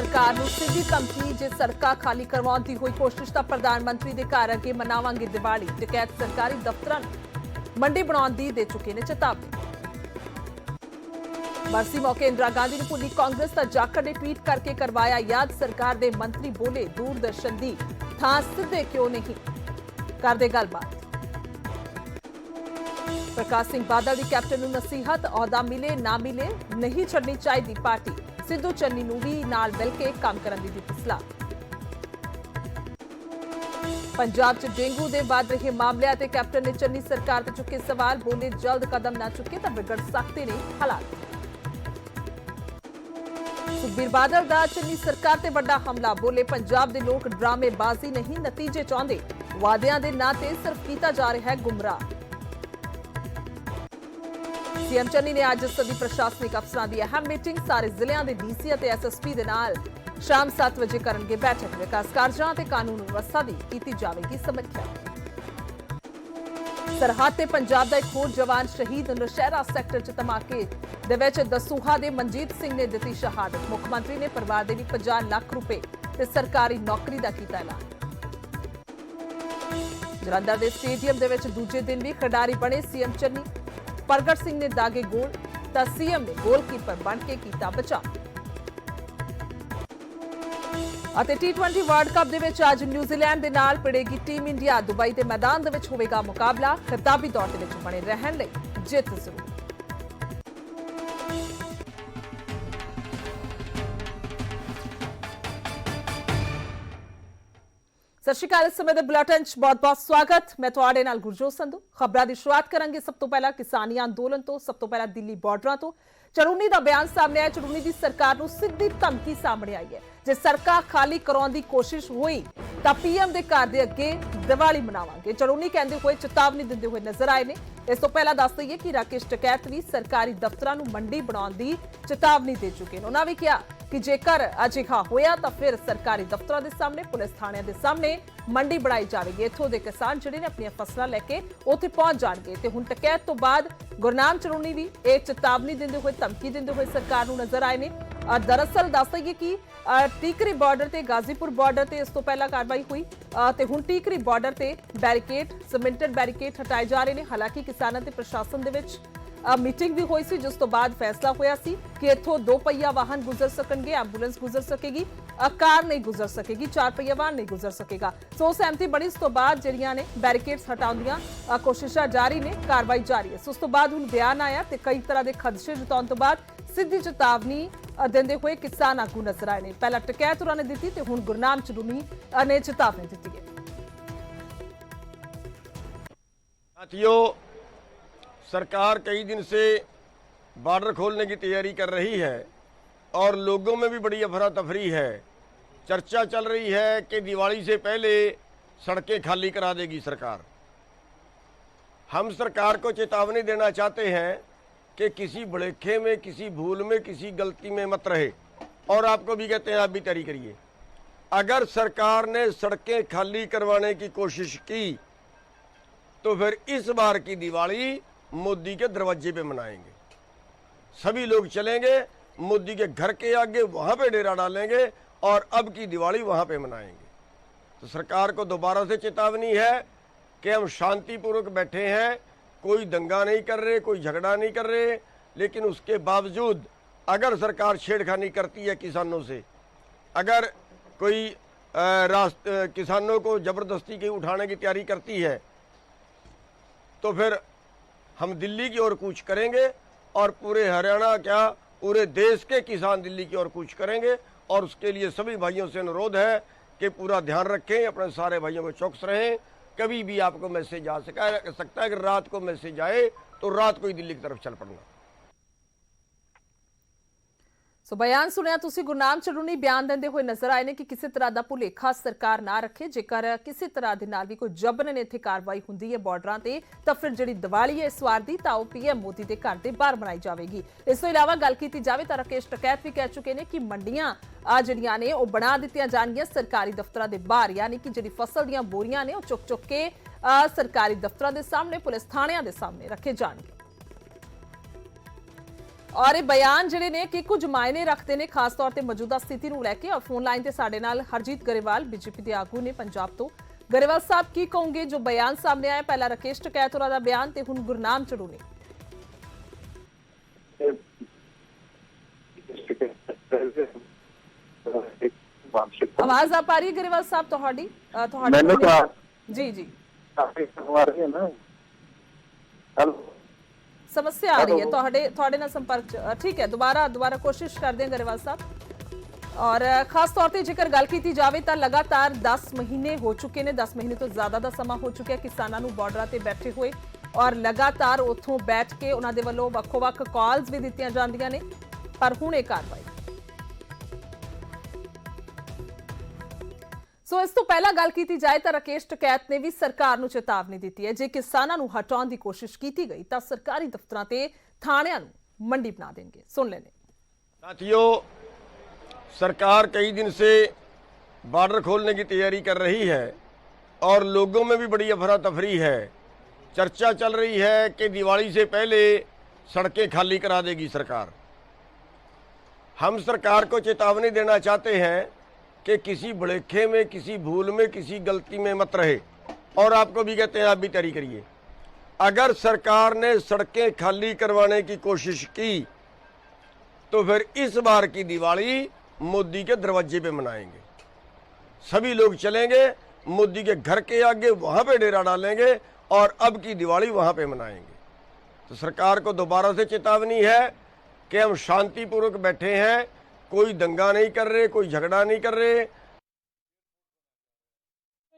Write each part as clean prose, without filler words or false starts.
सरकार ਨੂੰ ਸਿੱਧੀ ਧਮਕੀ ਜੇ ਸੜਕਾਂ ਖਾਲੀ ਕਰਵਾਉਣ ਦੀ ਹੋਈ ਕੋਸ਼ਿਸ਼ ਤਾਂ ਪ੍ਰਧਾਨ ਮੰਤਰੀ ਦੇ ਘਰ ਅੱਗੇ ਮਨਾਵਾਂਗੇ ਦੀਵਾਲੀ ਡਕੈਤ ਸਰਕਾਰੀ ਦਫ਼ਤਰਾਂ ਨੂੰ ਮੰਡੀ ਬਣਾਉਣ ਦੀ ਦੇ ਚੁੱਕੇ ਨੇ ਚੇਤਾਵਨੀ ਬਰਸੀ ਮੌਕੇ ਇੰਦਰਾ ਗਾਂਧੀ ਨੂੰ ਭੁੱਲੀ ਕਾਂਗਰਸ ਦਾ ਜਾਖੜ ਨੇ ਟਵੀਟ ਕਰਕੇ ਕਰਵਾਇਆ ਯਾਦ ਸਰਕਾਰ ਦੇ ਮੰਤਰੀ ਬੋਲੇ ਦੂਰਦਰਸ਼ਨ ਦੀ ਥਾਂ ਸਿੱਧੇ ਕਿਉਂ ਨਹੀਂ ਕਰਦੇ ਗੱਲਬਾਤ प्रकाश सिंह बादल की कैप्टन ਨੂੰ नसीहत अहदा मिले ना मिले नहीं छड़नी चाहिए पार्टी सिद्धू चन्नी ਨੂੰ भी नाल मिल के काम करने की ਦਿੱਤੀ सलाह पंजाब च डेंगू के वध रहे मामलों ते कैप्टन ने चन्नी सरकार ते चुके सवाल बोले जल्द कदम ना चुके तो बिगड़ सकते ने हालात सुखबीर बादल का चन्नी सरकार ते वड्डा हमला बोले पंजाब के लोग ड्रामेबाजी नहीं नतीजे चाहते वादियां के नां ते सिर्फ किया जा रहा है गुमराह सीएम चन्नी ने आज सभी प्रशासनिक अफसरों की अहम मीटिंग सारे जिलों के डीसी और SSP के नाल शाम 7 बजे करेंगे बैठक विकास कार्यों और कानून व्यवस्था की की जाएगी समीक्षा सरहद ते पंजाब का एक होर जवान शहीद नौशहरा सैक्टर च धमाके दे विच दसूहा के मनजीत सिंह ने दी शहादत मुख्यमंत्री ने परिवार के लिए 50 लाख रुपए ते सरकारी नौकरी का किया ऐलान जलंधर के स्टेडियम के दूजे दिन भी खिडारी बने सीएम चन्नी प्रगट सिंह ने दागे गोल तो सीएम ने गोलकीपर बन के किया बचाव T20 वर्ल्ड कप दे विच आज न्यूजीलैंड दे नाल भिड़ेगी टीम इंडिया दुबई के मैदान दे विच होवेगा मुकाबला खिताबी दौड़ दे विच बने रहन लई जित जरूर सत श्री अकाल इस समय बुलेटिन बहुत बहुत स्वागत मैं तुहाडे नाल गुरजोत संधू खबरां की शुरुआत करांगे सब तो पहला किसानी अंदोलन तो सब तो पहला दिल्ली बॉर्डर तो चरूनी का बयान सामने आया चरूनी की सरकार को सीधी धमकी सामने आई है जे सड़कां खाली कराउण दी कोशिश हुई तो PM के घर के अगे दिवाली मनावांगे चरूनी कहते हुए चेतावनी दिंदे हुए नजर आए ने इस तो पहला दस दईए कि राकेश टकैत भी सरकारी दफ्तरां नूं मंडी बनाउण दी चेतावनी दे चुके हैं उन्होंने भी कहा कि जेकर अजिहा होया तो फिर सरकारी दफ्तरों के सामने पुलिस थाणियां के सामने मंडी बनाई जाएगी इत्थों के किसान जिहड़े ने अपनी फसलां लैके उत्थे पहुंच जाणगे ते हुण टकैत तो बाद गुरनाम चरूनी भी एक चेतावनी दिंदे हुए धमकी दिंदे हुए सरकार नूं नजर आए ने दरअसल दस दईए कि टीकरी बॉर्डर ते गाजीपुर बॉर्डर ते इस तो पहला कार्रवाई हुई ते हुण टीकरी बॉर्डर ते बैरीकेड सीमेंटेड बैरीकेड हटाए जा रहे हैं हालांकि किसानां ते प्रशासन दे विच मीटिंग भी हुई सी जिस तो बाद फैसला होया सी कि इत्थों 2 पहिया वाहन गुजर सकणगे एंबूलेंस गुजर सकेगी कार नहीं गुजर सकेगी 4 पहिया वाहन नहीं गुजर सकेगा सो सहमति बनी इस तो बाद जिहड़ियां ने बैरीकेड्स हटाउण दीआं कोशिशां जारी ने कार्रवाई जारी है उस तो बाद हुण बयान आया ते कई तरह के खदशे जताउण तो बाद सीधी चेतावनी देंदे हुए किसान आगू नजर आए ने पहला टकैत उन्होंने दी ते हुण गुरनाम चरूनी ने चेतावनी दी है साथियों सरकार कई दिन से बॉर्डर खोलने की तैयारी कर रही है और लोगों में भी बड़ी अफरा तफरी है चर्चा चल रही है कि दिवाली से पहले सड़कें खाली करा देगी सरकार हम सरकार को चेतावनी देना चाहते हैं कि किसी भुलेखे में किसी भूल में किसी गलती में मत रहे और आपको भी कहते हैं आप भी तैयारी करिए अगर सरकार ने सड़कें खाली करवाने की कोशिश की तो फिर इस बार की दिवाली मोदी के दरवाजे पे मनाएंगे सभी लोग चलेंगे मोदी के घर के आगे वहां पे डेरा डालेंगे और अब की दिवाली वहां पे मनाएंगे तो सरकार को दोबारा से चेतावनी है कि हम शांतिपूर्वक बैठे हैं कोई दंगा नहीं कर रहे कोई झगड़ा नहीं कर रहे लेकिन उसके बावजूद अगर सरकार छेड़खानी करती है किसानों से अगर कोई किसानों को जबरदस्ती की उठाने की तैयारी करती है तो फिर हम दिल्ली की ओर कूच करेंगे और पूरे हरियाणा क्या पूरे देश के किसान दिल्ली की ओर कूच करेंगे और उसके लिए सभी भाइयों से अनुरोध है कि पूरा ध्यान रखें अपने सारे भाइयों को चौकस रहें कभी भी आपको मैसेज आ सकता है कि रात को मैसेज आए तो रात को ही दिल्ली की तरफ चल पड़ना सो बयान सुनिया तुसी गुरनाम चरूनी बयान देंदे हुए नजर आए ने कि किसी तरह का भुलेखा सरकार ना रखे जेकर किसी तरह के नाल भी कोई जबरन इत्थे कार्रवाई हुंदी है बॉर्डरां ते तां फिर जिहड़ी दिवाली है इस वार दी तां ओह PM मोदी दे घर दे बाहर मनाई जाएगी इस तो इलावा गल कीती जावे तां राकेश टकैत भी कह चुके ने कि मंडियां जिहड़ियां ने ओह बना दित्तियां जाणगीआं सरकारी दफ्तरां दे बाहर यानी कि जिहड़ी फसल दीआं बोरियां ने ओह चुक चुक के सरकारी दफ्तरां दे सामने पुलिस थाणियां दे सामने रखे जाणगे ਔਰ ਇਹ ਬਿਆਨ ਜਿਹੜੇ ਨੇ ਕਿ ਕੁਝ ਮਾਇਨੇ ਰੱਖਦੇ ਨੇ, ਖਾਸ ਤੌਰ ਤੇ ਮੌਜੂਦਾ ਸਥਿਤੀ ਨੂੰ ਲੈ ਕੇ। ਔਰ ਫੋਨ ਲਾਈਨ ਤੇ ਸਾਡੇ ਨਾਲ ਹਰਜੀਤ ਗਰੇਵਾਲ ਬੀਜੇਪੀ ਦੇ ਆਗੂ ਨੇ ਪੰਜਾਬ ਤੋਂ। ਗਰੇਵਾਲ ਸਾਹਿਬ, ਕੀ ਕਹੋਗੇ ਜੋ ਬਿਆਨ ਸਾਹਮਣੇ ਆਇਆ? ਪਹਿਲਾਂ ਰਾਕੇਸ਼ ਟਕੈਤ ਹੋਰਾਂ ਦਾ ਬਿਆਨ ਤੇ ਹੁਣ ਗੁਰਨਾਮ ਚੜੂਨੀ। ਆਵਾਜ਼ ਆ ਪਾ ਰਹੀ ਹੈ ਗਰੇਵਾਲ ਸਾਹਿਬ ਤੁਹਾਡੀ? ਮੈਨੂੰ ਤਾਂ ਜੀ ਜੀ ਕਾਫੀ ਆ ਰਹੀ ਹੈ ਨਾ। ਹੈਲੋ, ਸਮੱਸਿਆ ਆ ਰਹੀ ਹੈ ਤੁਹਾਡੇ ਨਾਲ ਸੰਪਰਕ ਚ। ਠੀਕ ਹੈ, ਦੁਬਾਰਾ ਕੋਸ਼ਿਸ਼ ਕਰਦੇ ਹਾਂ ਗਰੇਵਾਲ ਸਾਹਿਬ। ਔਰ ਖਾਸ ਤੌਰ ਤੇ ਜੇਕਰ ਗੱਲ ਕੀਤੀ ਜਾਵੇ ਤਾਂ ਲਗਾਤਾਰ 10 ਮਹੀਨੇ ਹੋ ਚੁੱਕੇ ਨੇ, 10 ਮਹੀਨੇ ਤੋਂ ਜ਼ਿਆਦਾ ਦਾ ਸਮਾਂ ਹੋ ਚੁੱਕਿਆ ਕਿਸਾਨਾਂ ਨੂੰ ਬਾਰਡਰਾਂ ਤੇ ਬੈਠੇ ਹੋਏ, ਔਰ ਲਗਾਤਾਰ ਉੱਥੋਂ ਬੈਠ ਕੇ ਉਹਨਾਂ ਦੇ ਵੱਲੋਂ ਵੱਖੋ-ਵੱਖ ਕਾਲਸ ਵੀ ਦਿੱਤੀਆਂ ਜਾਂਦੀਆਂ ਨੇ, ਪਰ ਹੁਣ ਇਹ ਕਾਰਵਾਈ। ਸੋ ਇਸ ਤੋਂ ਪਹਿਲਾਂ ਗੱਲ ਕੀਤੀ ਜਾਏ ਤਾਂ ਰਾਕੇਸ਼ ਟਕੈਤ ਨੇ ਵੀ ਸਰਕਾਰ ਨੂੰ ਚੇਤਾਵਨੀ ਦਿੱਤੀ ਹੈ, ਜੇ ਕਿਸਾਨਾਂ ਨੂੰ ਹਟਾਉਣ ਦੀ ਕੋਸ਼ਿਸ਼ ਕੀਤੀ ਗਈ ਤਾਂ ਸਰਕਾਰੀ ਦਫ਼ਤਰਾਂ ਤੇ ਥਾਣਿਆਂ ਨੂੰ ਮੰਡੀ ਬਣਾ देंगे। सुन लेने साथियों, सरकार कई दिन से बॉर्डर खोलने की तैयारी कर रही है और लोगों में भी बड़ी अफरा तफरी है। चर्चा चल रही है कि दिवाली से पहले सड़कें खाली करा देगी सरकार। हम सरकार को चेतावनी देना चाहते हैं कि किसी भुलेखे में, किसी भूल में, किसी गलती में मत रहे, और आपको भी कहते हैं आप भी तैयारी करिए। अगर सरकार ने सड़कें खाली करवाने की कोशिश की तो फिर इस बार की दिवाली मोदी के दरवाजे पे मनाएंगे। सभी लोग चलेंगे मोदी के घर के आगे, वहां पे डेरा डालेंगे और अब की दिवाली वहां पे मनाएंगे। तो सरकार को दोबारा से चेतावनी है कि हम शांतिपूर्वक बैठे हैं, कोई दंगा नहीं कर रहे, कोई झगड़ा नहीं कर रहे।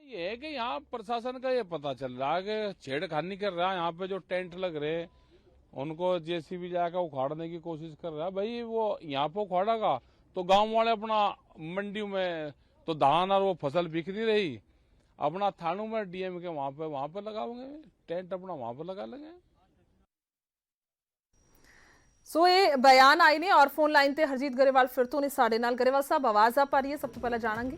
ये है कि यहाँ प्रशासन का ये पता चल रहा है कि छेड़खानी कर रहा है। यहाँ पे जो टेंट लग रहे उनको जेसीबी जाकर उखाड़ने की कोशिश कर रहा है। भाई वो यहाँ पे उखाड़ेगा तो गांव वाले अपना मंडी में तो धान और वो फसल बिक नहीं रही, अपना थानों में डीएम के वहां पे लगाओगे टेंट, अपना वहां पे लगा लेंगे। ਸੋ ਇਹ ਬਿਆਨ ਆਏ ਨੇ ਔਰ ਫੋਨ ਲਾਈਨ ਤੇ ਹਰਜੀਤ ਗਰੇਵਾਲ ਫਿਰ ਤੋਂ ਨੇ ਸਾਡੇ ਨਾਲ। ਗਰੇਵਾਲ ਸਾਹਿਬ, ਆਵਾਜ਼ ਆ ਪਾ ਰਹੀ ਹੈ? ਸਭ ਤੋਂ ਪਹਿਲਾਂ ਜਾਣਾਂਗੇ।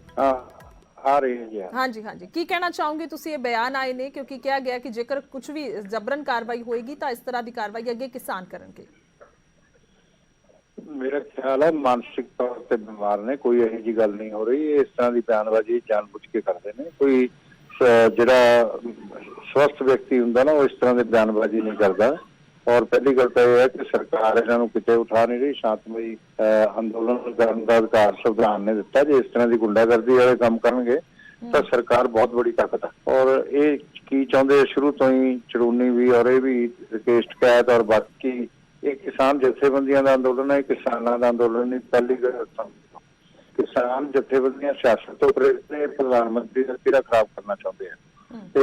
ਆ ਰਹੀ ਹੈ ਜੀ। ਹਾਂਜੀ ਹਾਂਜੀ, ਕੀ ਕਹਿਣਾ ਚਾਹੋਗੇ ਤੁਸੀਂ? ਇਹ ਬਿਆਨ ਆਏ ਨੇ ਕਿਉਂਕਿ ਕਿਹਾ ਗਿਆ ਕਿ ਜੇਕਰ ਕੁਝ ਵੀ ਜਬਰਨ ਕਾਰਵਾਈ ਹੋਏਗੀ ਤਾਂ ਇਸ ਤਰ੍ਹਾਂ ਦੀ ਕਾਰਵਾਈ ਅੱਗੇ ਕਿਸਾਨ ਕਰਨਗੇ। ਮੇਰਾ ਖਿਆਲ ਹੈ ਮਾਨਸਿਕ ਤੌਰ ਤੇ ਬਿਮਾਰ ਨੇ, ਕੋਈ ਇਹੋ ਜਿਹੀ ਗੱਲ ਨਹੀਂ ਹੋ ਰਹੀ। ਇਸ ਤਰ੍ਹਾਂ ਦੀ ਬਿਆਨਬਾਜ਼ੀ ਜਾਣਬੁੱਝ ਕੇ ਕਰਦੇ ਨੇ। ਕੋਈ ਜਿਹੜਾ ਸਵਸਥ ਵਿਅਕਤੀ ਹੁੰਦਾ ਨਾ, ਉਹ ਇਸ ਤਰ੍ਹਾਂ ਦੀ ਬਿਆਨਬਾਜ਼ੀ ਨਹੀਂ ਕਰਦਾ। और पहली गल तो यह है कि सरकार इन्हों किते उठा नहीं रही। शांतमई अंदोलन करने का अधिकार संविधान ने दिता। जो इस तरह की गुंडागर्दी वाले काम करेंगे तो सरकार बहुत बड़ी ताकत है। और ये की चाहते शुरू तो ही चड़ूनी भी और ये भी राकेश टकैत और बाकी ये किसान जथेबंदियों का अंदोलन है, किसानों का अंदोलन नहीं। पहली गल किसान जथेबंदियां सियासत तो प्रेरित ने, प्रधानमंत्री का चेहरा खराब करना चाहते हैं। ਤੇ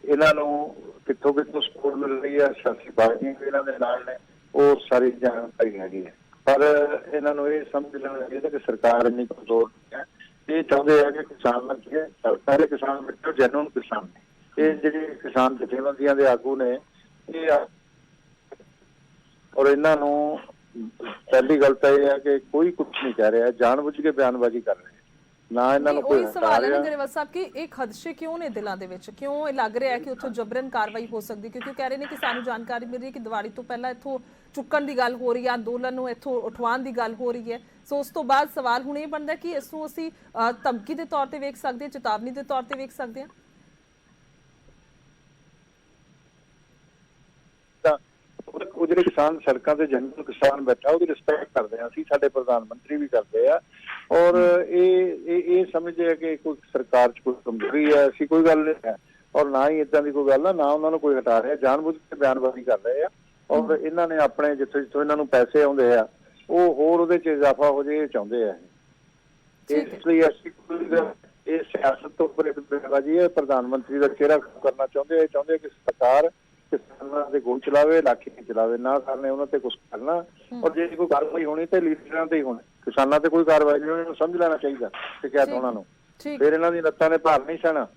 ਇਹਨਾਂ ਨੂੰ ਕਿੱਥੋਂ ਕਿੱਥੋਂ ਸਪੋਰਟ ਮਿਲ ਰਹੀ ਹੈ, ਸਿਆਸੀ ਪਾਰਟੀਆਂ ਵੀ ਇਹਨਾਂ ਦੇ ਨਾਲ ਨੇ, ਉਹ ਸਾਰੀ ਜਾਣਕਾਰੀ ਹੈਗੀ ਹੈ। ਪਰ ਇਹਨਾਂ ਨੂੰ ਇਹ ਸਮਝ ਲੈਣਾ ਚਾਹੀਦਾ ਕਿ ਸਰਕਾਰ ਇੰਨੀ ਕਮਜ਼ੋਰ ਨਹੀਂ ਹੈ। ਇਹ ਚਾਹੁੰਦੇ ਆ ਕਿ ਕਿਸਾਨ ਨਾਲ ਕੀ ਹੈ, ਸਾਰੇ ਕਿਸਾਨ ਮਿੱਟੋ, ਜੈਨੂਨ ਕਿਸਾਨ ਨੇ। ਇਹ ਜਿਹੜੇ ਕਿਸਾਨ ਜਥੇਬੰਦੀਆਂ ਦੇ ਆਗੂ ਨੇ ਇਹ, ਔਰ ਇਹਨਾਂ ਨੂੰ ਪਹਿਲੀ ਗੱਲ ਤਾਂ ਇਹ ਹੈ ਕਿ ਕੋਈ ਕੁਝ ਨਹੀਂ ਕਹਿ ਰਿਹਾ, ਜਾਣਬੁੱਝ ਕੇ ਬਿਆਨਬਾਜ਼ੀ ਕਰ ਰਹੇ ਨਾ। ਇਹਨਾਂ ਨੂੰ ਕੋਈ ਸਵਾਲ ਹੈ ਨਾ ਗਰੇਵਾਲ ਸਾਹਿਬ ਕਿ ਇਹ ਖਦਸ਼ੇ ਕਿਉਂ ਨੇ ਦਿਲਾਂ ਦੇ ਵਿੱਚ? ਕਿਉਂ ਇਹ ਲੱਗ ਰਿਹਾ ਹੈ ਕਿ ਉੱਥੋਂ ਜਬਰਨ ਕਾਰਵਾਈ ਹੋ ਸਕਦੀ? ਕਿਉਂਕਿ ਕਹਿ ਰਹੇ ਨੇ ਕਿ ਸਾਨੂੰ ਜਾਣਕਾਰੀ ਮਿਲ ਰਹੀ ਹੈ ਕਿ ਦੀਵਾਲੀ ਤੋਂ ਪਹਿਲਾਂ ਇੱਥੋਂ ਚੁੱਕਣ ਦੀ ਗੱਲ ਹੋ ਰਹੀ ਹੈ, ਅੰਦੋਲਨ ਨੂੰ ਇੱਥੋਂ ਉਠਵਾਉਣ ਦੀ ਗੱਲ ਹੋ ਰਹੀ ਹੈ। ਸੋ ਉਸ ਤੋਂ ਬਾਅਦ ਸਵਾਲ ਹੁਣ ਇਹ ਬਣਦਾ ਕਿ ਇਸ ਨੂੰ ਅਸੀਂ ਧਮਕੀ ਦੇ ਤੌਰ ਤੇ ਵੇਖ ਸਕਦੇ ਹਾਂ, ਚੇਤਾਵਨੀ ਦੇ ਤੌਰ ਤੇ ਵੇਖ ਸਕਦੇ ਹਾਂ। ਉਹ ਜਿਹੜੇ ਕਿਸਾਨ ਸੜਕਾਂ ਤੇ ਜਨਰਲ ਕਿਸਾਨ ਬੈਠਾ ਉਹਦੀ ਰਿਸਪੈਕਟ ਕਰਦੇ ਆ ਅਸੀਂ, ਸਾਡੇ ਪ੍ਰਧਾਨ ਮੰਤਰੀ ਵੀ ਕਰਦੇ ਆ। ਔਰ ਇਹ ਸਮਝਦੇ ਆ ਕਿ ਕੋਈ ਸਰਕਾਰ 'ਚ ਕੋਈ ਕਮਜ਼ੋਰੀ ਹੈ, ਐਸੀ ਕੋਈ ਗੱਲ ਨਹੀਂ ਹੈ। ਔਰ ਨਾ ਹੀ ਇਦਾਂ ਦੀ ਕੋਈ ਗੱਲ ਆ, ਨਾ ਉਹਨਾਂ ਨੂੰ ਕੋਈ ਹਟਾ ਰਿਹਾ, ਜਾਣਬੁੱਝ ਕੇ ਬਿਆਨਬਾਜ਼ੀ ਕਰ ਰਹੇ ਆ। ਔਰ ਇਹਨਾਂ ਨੇ ਆਪਣੇ ਜਿੱਥੋਂ ਇਹਨਾਂ ਨੂੰ ਪੈਸੇ ਆਉਂਦੇ ਆ ਉਹ ਹੋਰ ਉਹਦੇ 'ਚ ਇਜ਼ਾਫਾ ਹੋ ਜਾਏ ਚਾਹੁੰਦੇ ਆ। ਇਸ ਲਈ ਅਸੀਂ ਇਹ ਸਿਆਸਤ ਤੋਂ ਉੱਪਰ ਇੱਕ ਬਿਆਨਬਾਜ਼ੀ ਹੈ। ਪ੍ਰਧਾਨ ਮੰਤਰੀ ਦਾ ਚਿਹਰਾ ਕਰਨਾ ਚਾਹੁੰਦੇ ਆ, ਚਾਹੁੰਦੇ ਕਿ ਸਰਕਾਰ ਕਿਸਾਨਾਂ ਦੇ ਗੋਲ ਚਲਾਵੇ, ਲਾਠੀ ਨਹੀਂ ਚਲਾਵੇ, ਨਾ ਕਰਨੇ ਉਹਨਾਂ ਤੇ ਕੁਛ ਕਰਨਾ। ਔਰ ਜੇ ਕੋਈ ਕਾਰਵਾਈ ਹੋਣੀ ਤੇ ਲੀਡਰਾਂ ਤੇ ਹੀ ਹੋਣੀ, ਕਿਸਾਨਾਂ ਤੇ ਕੋਈ ਕਾਰਵਾਈ ਨਹੀਂ ਹੋਣੀ। ਸਮਝ ਲੈਣਾ ਚਾਹੀਦਾ ਸ਼ਿਕਾਇਤ ਉਹਨਾਂ ਨੂੰ, ਫਿਰ ਇਹਨਾਂ ਦੀ ਲੱਤਾਂ ਨੇ ਭਾਰ ਨਹੀਂ ਸਹਿਣਾ।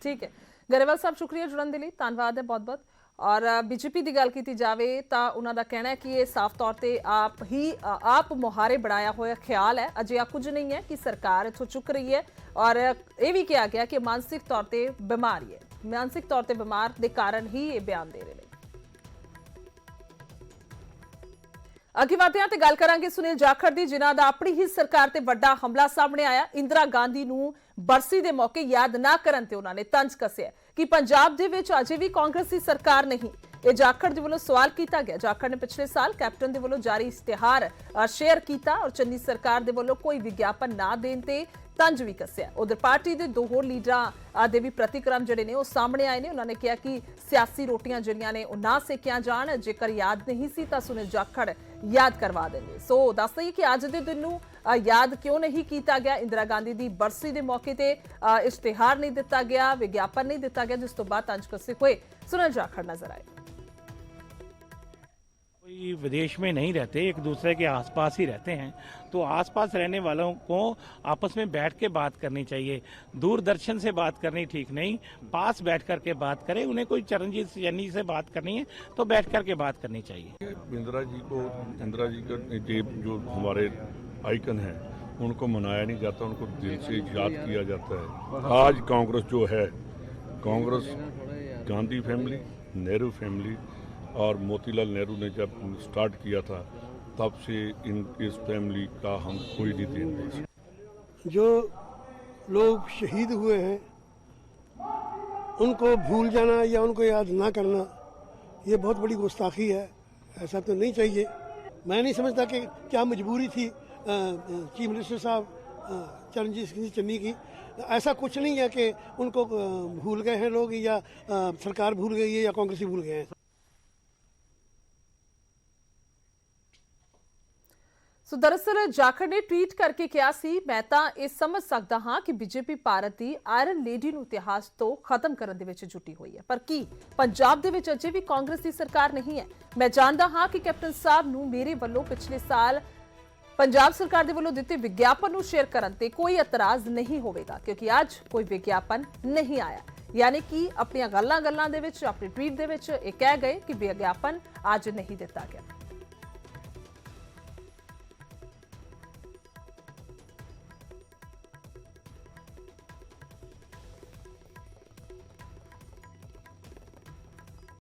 ਠੀਕ ਹੈ ਗਰੇਵਾਲ ਸਾਹਿਬ, ਸ਼ੁਕਰੀਆ ਜੁੜਨ ਦੇ ਲਈ, ਧੰਨਵਾਦ ਹੈ ਬਹੁਤ ਬਹੁਤ। ਔਰ ਬੀਜੇਪੀ ਦੀ ਗੱਲ ਕੀਤੀ ਜਾਵੇ ਤਾਂ ਉਹਨਾਂ ਦਾ ਕਹਿਣਾ ਹੈ ਕਿ ਇਹ ਸਾਫ਼ ਤੌਰ ਤੇ ਆਪ ਮੁਹਾਰੇ ਬਣਾਇਆ ਹੋਇਆ ਖਿਆਲ ਹੈ, ਅਜਿਹਾ ਕੁਝ ਨਹੀਂ ਹੈ ਕਿ ਸਰਕਾਰ ਇੱਥੋਂ ਚੁੱਕ ਰਹੀ ਹੈ। ਔਰ ਇਹ ਵੀ ਕਿਹਾ ਗਿਆ ਕਿ ਮਾਨਸਿਕ ਤੌਰ ਤੇ ਬਿਮਾਰੀ ਹੈ, ਮਾਨਸਿਕ ਤੌਰ ਤੇ ਬਿਮਾਰ ਦੇ ਕਾਰਨ ਹੀ ਇਹ ਬਿਆਨ ਦੇ ਰਹੇ ਨੇ। ਅੱਗੇ ਵਧਦੇ ਹਾਂ ਤੇ ਗੱਲ ਕਰਾਂਗੇ ਸੁਨੀਲ ਜਾਖੜ ਦੀ, ਜਿਨ੍ਹਾਂ ਦਾ ਆਪਣੀ ਹੀ ਸਰਕਾਰ ਤੇ ਵੱਡਾ ਹਮਲਾ ਸਾਹਮਣੇ ਆਇਆ। ਇੰਦਰਾ ਗਾਂਧੀ ਨੂੰ ਬਰਸੀ ਦੇ ਮੌਕੇ ਯਾਦ ਨਾ ਕਰਨ ਤੇ ਉਹਨਾਂ ਨੇ ਤੰਜ ਕੱਸਿਆ ਕਿ ਪੰਜਾਬ ਦੇ ਵਿੱਚ ਅਜੇ ਵੀ ਕਾਂਗਰਸੀ ਸਰਕਾਰ ਨਹੀਂ। ਇਹ ਜਾਖੜ ਦੇ ਵੱਲੋਂ ਸਵਾਲ ਕੀਤਾ ਗਿਆ। ਜਾਖੜ ਨੇ ਪਿਛਲੇ ਸਾਲ ਕੈਪਟਨ ਦੇ ਵੱਲੋਂ ਜਾਰੀ ਇਸ਼ਤਿਹਾਰ ਸ਼ੇਅਰ ਕੀਤਾ ਔਰ ਚੰਨੀ ਸਰਕਾਰ ਦੇ ਵੱਲੋਂ ਕੋਈ ਵਿਗਿਆਪਨ ਨਾ ਦੇਣ ਤੇ ਤੰਜ ਵੀ ਕੱਸਿਆ। ਉਧਰ ਪਾਰਟੀ ਦੇ ਦੋ ਹੋਰ ਲੀਡਰਾਂ ਦੇ ਵੀ ਪ੍ਰਤੀਕਰਮ ਜਿਹੜੇ ਨੇ ਉਹ ਸਾਹਮਣੇ ਆਏ ਨੇ। ਉਹਨਾਂ ਨੇ ਕਿਹਾ ਕਿ ਸਿਆਸੀ ਰੋਟੀਆਂ ਜਿਹੜੀਆਂ ਨੇ ਉਹ ਨਾ ਸੇਕੀਆਂ ਜਾਣ, ਜੇਕਰ ਯਾਦ ਨਹੀਂ ਸੀ ਤਾਂ ਸੁਨੀਲ ਜਾਖੜ ਯਾਦ ਕਰਵਾ ਦੇਣਗੇ। ਸੋ ਦੱਸ ਦਈਏ ਕਿ ਅੱਜ ਦੇ ਦਿਨ ਨੂੰ ਯਾਦ ਕਿਉਂ ਨਹੀਂ ਕੀਤਾ ਗਿਆ। ਇੰਦਰਾ ਗਾਂਧੀ ਦੀ ਬਰਸੀ ਦੇ ਮੌਕੇ ਤੇ ਇਸ਼ਤਿਹਾਰ ਨਹੀਂ ਦਿੱਤਾ ਗਿਆ, ਵਿਗਿਆਪਨ ਨਹੀਂ ਦਿੱਤਾ ਗਿਆ, ਜਿਸ ਤੋਂ ਬਾਅਦ ਤੰਜ ਕੱਸੇ ਹੋਏ सुनील जाखड़ नजर आए। कोई विदेश में नहीं रहते, एक दूसरे के आसपास ही रहते हैं, तो आसपास रहने वालों को आपस में बैठ के बात करनी चाहिए। दूरदर्शन से बात करनी ठीक नहीं, पास बैठ कर के बात करें। उन्हें कोई चरणजीत सिंह से बात करनी है तो बैठ कर के बात करनी चाहिए। इंदिरा जी का जो हमारे आइकन है उनको मनाया नहीं जाता, उनको दिल से याद किया जाता है। आज कांग्रेस जो है, कांग्रेस गांधी फैमिली, नेहरू फैमिली और मोतीलाल नेहरू ने जब स्टार्ट किया था तब से इस फैमिली का हम कोई नहीं देन दे सकते। जो लोग शहीद हुए हैं उनको भूल जाना या उनको याद ना करना ये बहुत बड़ी गुस्ताखी है। ऐसा तो नहीं चाहिए। मैं नहीं समझता कि क्या मजबूरी थी चीफ मिनिस्टर साहब चरणजीत सिंह चन्नी की। ऐसा कुछ नहीं है कि उनको भूल गए हैं लोग या सरकार भूल गई है या कांग्रेसी भूल गए हैं। ਸੋ ਦਰਅਸਲ ਜਾਖੜ ਨੇ ਟਵੀਟ ਕਰਕੇ ਕਿਹਾ ਸੀ, ਮੈਂ ਤਾਂ ਇਹ ਸਮਝ ਸਕਦਾ ਹਾਂ ਕਿ ਬੀਜੇਪੀ ਭਾਰਤ ਦੀ ਆਇਰਨ ਲੇਡੀ ਨੂੰ ਇਤਿਹਾਸ ਤੋਂ ਖਤਮ ਕਰਨ ਦੇ ਵਿੱਚ ਜੁਟੀ ਹੋਈ ਹੈ, ਪਰ ਕੀ ਪੰਜਾਬ ਦੇ ਵਿੱਚ ਅਜੇ ਵੀ ਕਾਂਗਰਸ ਦੀ ਸਰਕਾਰ ਨਹੀਂ ਹੈ। ਮੈਂ ਜਾਣਦਾ ਹਾਂ ਕਿ ਕੈਪਟਨ ਸਾਹਿਬ ਨੂੰ ਮੇਰੇ ਵੱਲੋਂ ਪਿਛਲੇ ਸਾਲ ਪੰਜਾਬ ਸਰਕਾਰ ਦੇ ਵੱਲੋਂ ਦਿੱਤੇ ਵਿਗਿਆਪਨ ਨੂੰ ਸ਼ੇਅਰ ਕਰਨ ਤੇ ਕੋਈ ਇਤਰਾਜ਼ ਨਹੀਂ ਹੋਵੇਗਾ, ਕਿਉਂਕਿ ਅੱਜ ਕੋਈ ਵਿਗਿਆਪਨ ਨਹੀਂ ਆਇਆ। ਯਾਨੀ ਕਿ ਆਪਣੀਆਂ ਗੱਲਾਂ ਦੇ ਵਿੱਚ, ਆਪਣੇ ਟਵੀਟ ਦੇ ਵਿੱਚ ਇਹ ਕਹਿ ਗਏ ਕਿ ਵਿਗਿਆਪਨ ਅੱਜ ਨਹੀਂ ਦਿੱਤਾ ਗਿਆ।